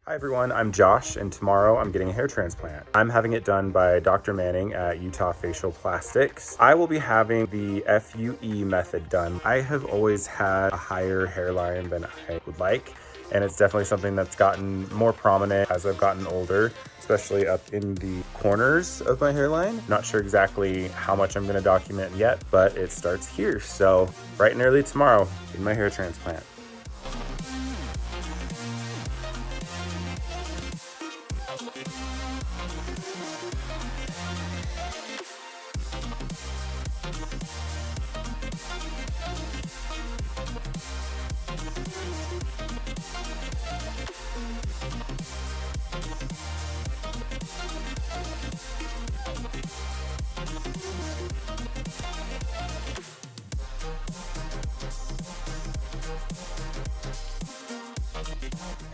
Hi everyone, I'm Josh, and tomorrow I'm getting a hair transplant. I'm having it done by Dr. Manning at Utah Facial Plastics. I will be having the FUE method done. I have always had a higher hairline than I would like, and it's definitely something that's gotten more prominent as I've gotten older, especially up in the corners of my hairline. Not sure exactly how much I'm gonna document yet, but it starts here. So bright and early tomorrow, getting my hair transplant.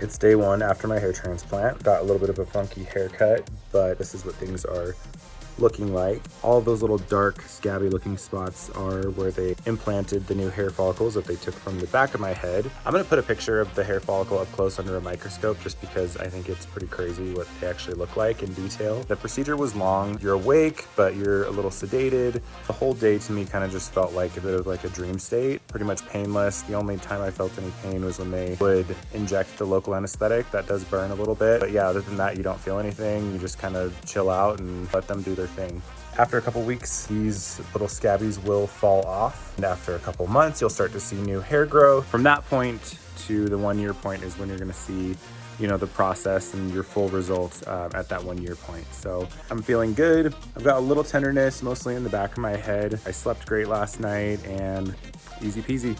It's day one after my hair transplant. Got a little bit of a funky haircut, but this is what things are looking like. All of those little dark, scabby looking spots are where they implanted the new hair follicles that they took from the back of my head. I'm gonna put a picture of the hair follicle up close under a microscope just because I think it's pretty crazy what they actually look like in detail. The procedure was long. You're awake, but you're a little sedated. The whole day to me kind of just felt like a bit of like a dream state, pretty much painless. The only time I felt any pain was when they would inject the local anesthetic. That does burn a little bit, but yeah, other than that, you don't feel anything. You just kind of chill out and let them do their thing. After a couple weeks, these little scabbies will fall off. And after a couple months, you'll start to see new hair grow. From that point to the 1 year point is when you're gonna see, the process and your full results at that 1 year point. So I'm feeling good. I've got a little tenderness, mostly in the back of my head. I slept great last night and easy peasy.